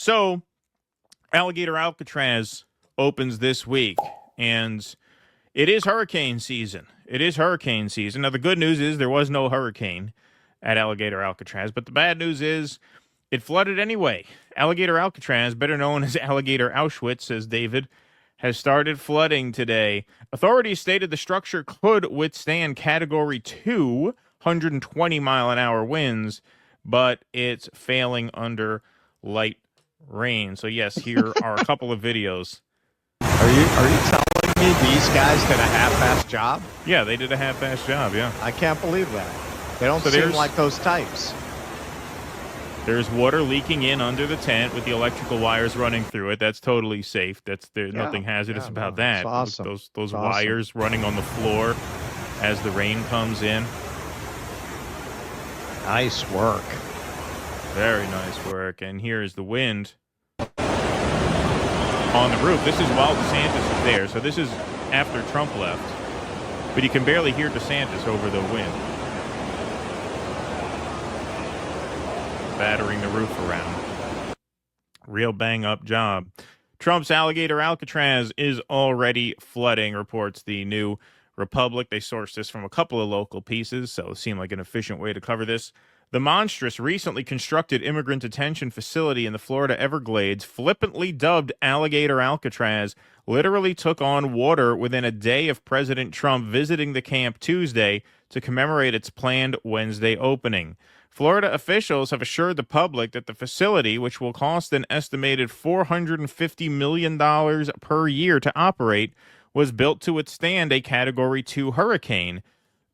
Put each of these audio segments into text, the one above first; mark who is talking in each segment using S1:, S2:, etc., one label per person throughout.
S1: So, Alligator Alcatraz opens this week, and it is hurricane season. It is hurricane season. Now, the good news is there was no hurricane at Alligator Alcatraz, but the bad news is it flooded anyway. Alligator Alcatraz, better known as Alligator Auschwitz, says David, has started flooding today. Authorities stated the structure could withstand Category 2, 120-mile-an-hour winds, but it's failing under light rain. So, yes, here are a couple of videos.
S2: Are you telling me these guys did a half-assed job?
S1: Yeah, they did a half-assed job, yeah.
S2: I can't believe that. They don't seem like those types.
S1: There's water leaking in under the tent with the electrical wires running through it. That's totally safe. There's nothing hazardous about that.
S2: Awesome.
S1: Those wires running on the floor as the rain comes in.
S2: Nice work.
S1: Very nice work. And here's the wind on the roof. This is while DeSantis is there. So this is after Trump left. But you can barely hear DeSantis over the wind. Battering the roof around. Real bang-up job. Trump's Alligator Alcatraz is already flooding, reports the New Republic. They sourced this from a couple of local pieces, so it seemed like an efficient way to cover this. The monstrous, recently constructed immigrant detention facility in the Florida Everglades, flippantly dubbed Alligator Alcatraz, literally took on water within a day of President Trump visiting the camp Tuesday to commemorate its planned Wednesday opening. Florida officials have assured the public that the facility, which will cost an estimated $450 million per year to operate, was built to withstand a Category 2 hurricane,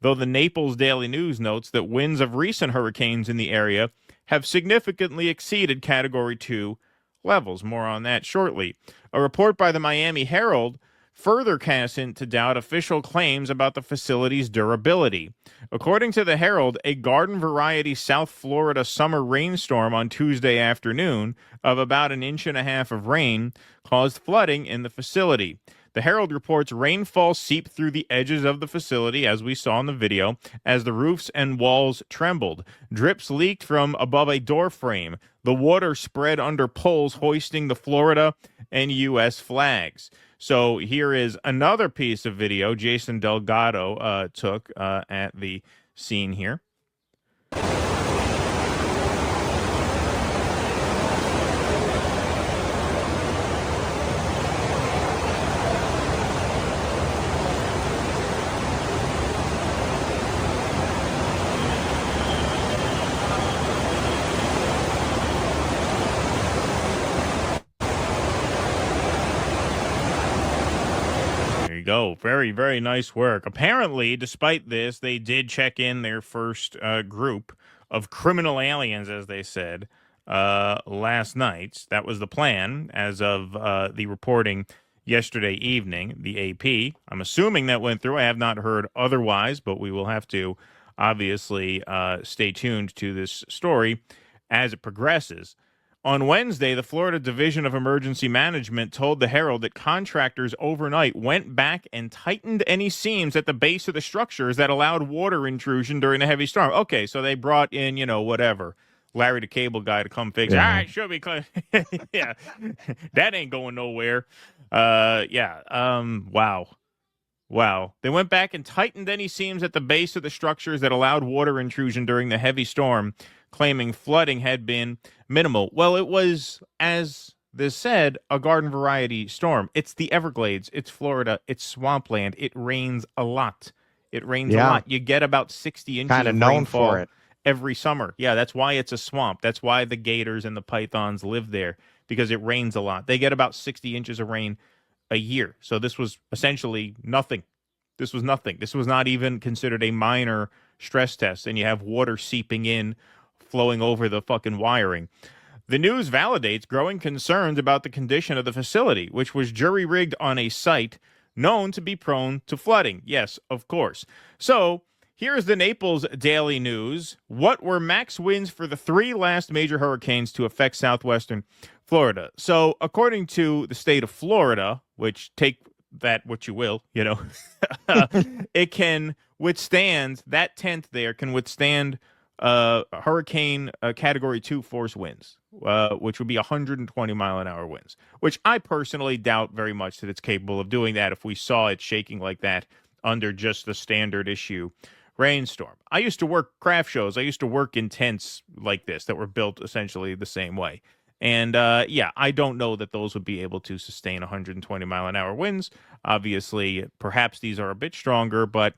S1: though the Naples Daily News notes that winds of recent hurricanes in the area have significantly exceeded Category 2 levels. More on that shortly. A report by the Miami Herald further casts into doubt official claims about the facility's durability. According to the Herald, a garden-variety South Florida summer rainstorm on Tuesday afternoon of about 1.5 inches of rain caused flooding in the facility. The Herald reports rainfall seeped through the edges of the facility, as we saw in the video, as the roofs and walls trembled. Drips leaked from above a door frame. The water spread under poles hoisting the Florida and U.S. flags. So here is another piece of video Jason Delgado took at the scene here. Go. Very, very nice work. Apparently, despite this, they did check in their first group of criminal aliens, as they said, last night. That was the plan as of the reporting yesterday evening, the AP. I'm assuming that went through. I have not heard otherwise, but we will have to obviously stay tuned to this story as it progresses. On Wednesday, the Florida Division of Emergency Management told the Herald that contractors overnight went back and tightened any seams at the base of the structures that allowed water intrusion during a heavy storm. Okay, so they brought in, whatever, Larry the Cable Guy to come fix it. All right, should be clear. Yeah, that ain't going nowhere. Wow. They went back and tightened any seams at the base of the structures that allowed water intrusion during the heavy storm, claiming flooding had been minimal. Well, it was, as this said, a garden variety storm. It's the Everglades. It's Florida. It's swampland. It rains a lot. A lot. You get about 60 inches of
S2: known
S1: rainfall
S2: for it
S1: every summer. Yeah, that's why it's a swamp. That's why the gators and the pythons live there, because it rains a lot. They get about 60 inches of rain a year. So this was essentially nothing. This was nothing. This was not even considered a minor stress test. And you have water seeping in, flowing over the fucking wiring. The news validates growing concerns about the condition of the facility, which was jury-rigged on a site known to be prone to flooding. Yes, of course. So here's the Naples Daily News. What were max winds for the 3 last major hurricanes to affect southwestern Florida? So according to the state of Florida, which take that what you will, it can withstand, that tent there can withstand hurricane Category 2 force winds, which would be 120-mile-an-hour winds, which I personally doubt very much that it's capable of doing that if we saw it shaking like that under just the standard issue rainstorm. I used to work craft shows. I used to work in tents like this that were built essentially the same way. And yeah, I don't know that those would be able to sustain 120-mile-an-hour winds. Obviously, perhaps these are a bit stronger, but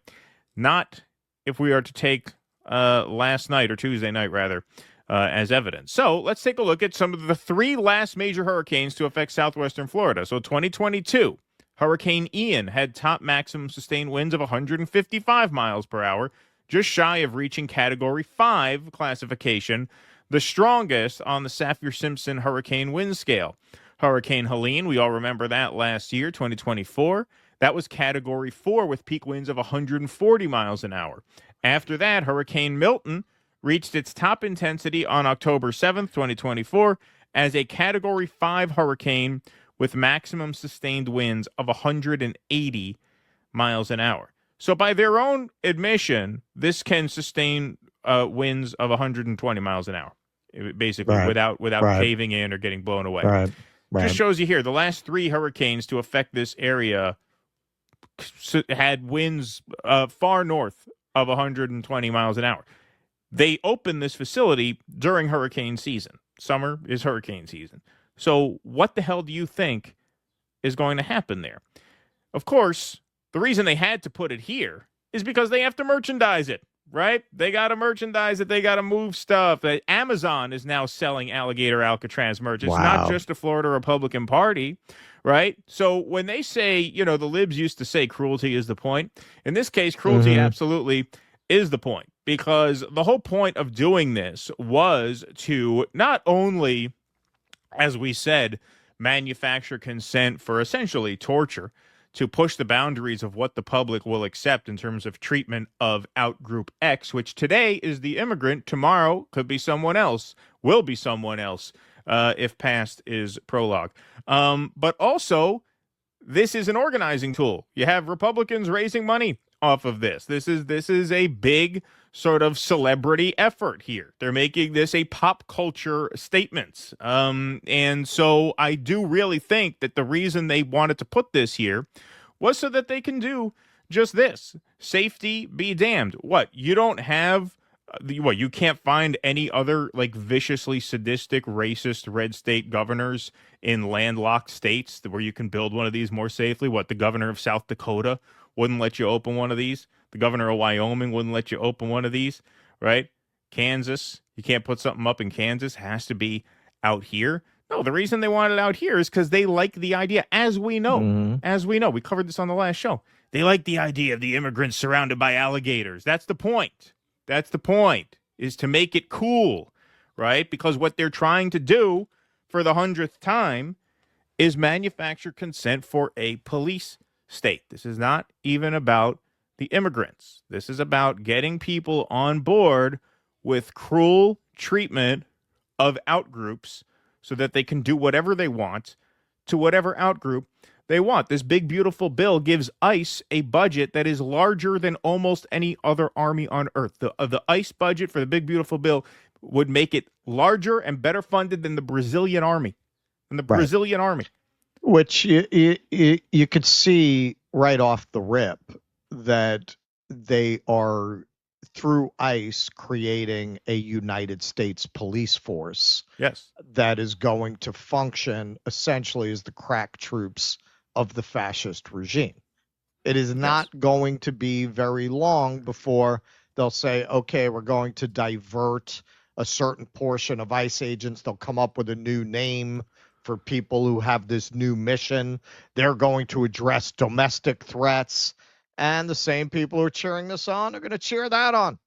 S1: not if we are to take last night, or Tuesday night rather, as evidence. So let's take a look at some of the three last major hurricanes to affect southwestern Florida. So 2022, Hurricane Ian had top maximum sustained winds of 155 miles per hour, just shy of reaching Category 5 classification, the strongest on the Saffir-Simpson hurricane wind scale. Hurricane Helene, we all remember that last year, 2024. That was Category 4 with peak winds of 140 miles an hour. After that, Hurricane Milton reached its top intensity on October 7th, 2024, as a Category 5 hurricane with maximum sustained winds of 180 miles an hour. So by their own admission, this can sustain winds of 120 miles an hour, basically, without caving in or getting blown away. Just shows you here, the last three hurricanes to affect this area had winds far north of 120 miles an hour. They opened this facility during hurricane season. Summer is hurricane season. So what the hell do you think is going to happen there? Of course, the reason they had to put it here is because they have to merchandise it, right? They got to merchandise it. They got to move stuff. Amazon is now selling Alligator Alcatraz merch. It's not just the Florida Republican Party, right? So when they say, you know, the libs used to say cruelty is the point. In this case, cruelty absolutely is the point, because the whole point of doing this was to not only, as we said, manufacture consent for essentially torture, to push the boundaries of what the public will accept in terms of treatment of outgroup X, which today is the immigrant, tomorrow could be someone else, will be someone else, if past is prologue. But also, this is an organizing tool. You have Republicans raising money off of this. This is a big sort of celebrity effort here. They're making this a pop culture statement. And so I do really think that the reason they wanted to put this here was so that they can do just this. Safety be damned. What? You don't have you can't find any other like viciously sadistic, racist red state governors in landlocked states where you can build one of these more safely? What, the governor of South Dakota wouldn't let you open one of these? The governor of Wyoming wouldn't let you open one of these, right? Kansas, you can't put something up in Kansas, has to be out here. No, the reason they want it out here is because they like the idea, as we know. As we know, we covered this on the last show. They like the idea of the immigrants surrounded by alligators. That's the point. That's the point, is to make it cool, right? Because what they're trying to do for the 100th time is manufacture consent for a police state. This is not even about the immigrants. This is about getting people on board with cruel treatment of outgroups so that they can do whatever they want to whatever outgroup they want. This big, beautiful bill gives ICE a budget that is larger than almost any other army on earth. The ICE budget for the big, beautiful bill would make it larger and better funded than the Brazilian army. Brazilian army.
S2: Which you could see right off the rip that they are, through ICE, creating a United States police force.
S1: Yes.
S2: That is going to function essentially as the crack troops of the fascist regime. It is not going to be very long before they'll say, okay, we're going to divert a certain portion of ICE agents. They'll come up with a new name for people who have this new mission. They're going to address domestic threats. And the same people who are cheering this on are going to cheer that on.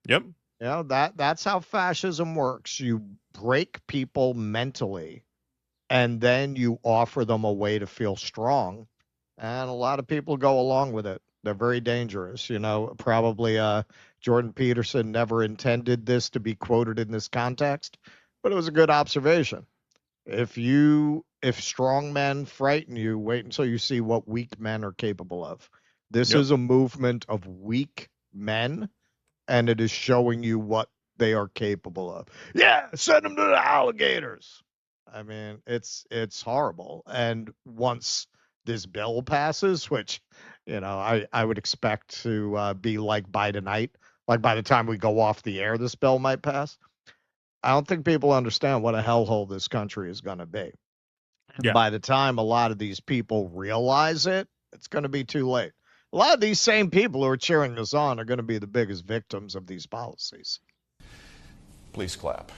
S1: Yep.
S2: You know, that's how fascism works. You break people mentally, and then you offer them a way to feel strong. And a lot of people go along with it. They're very dangerous. You know, probably Jordan Peterson never intended this to be quoted in this context, but it was a good observation. If strong men frighten you, wait until you see what weak men are capable of. This is a movement of weak men, and it is showing you what they are capable of. Yeah, send them to the alligators. I mean, it's horrible. And once this bill passes, which, I would expect to be like by tonight, like by the time we go off the air, this bill might pass. I don't think people understand what a hellhole this country is going to be.
S1: Yeah.
S2: By the time a lot of these people realize it, it's going to be too late. A lot of these same people who are cheering us on are going to be the biggest victims of these policies.
S3: Please clap.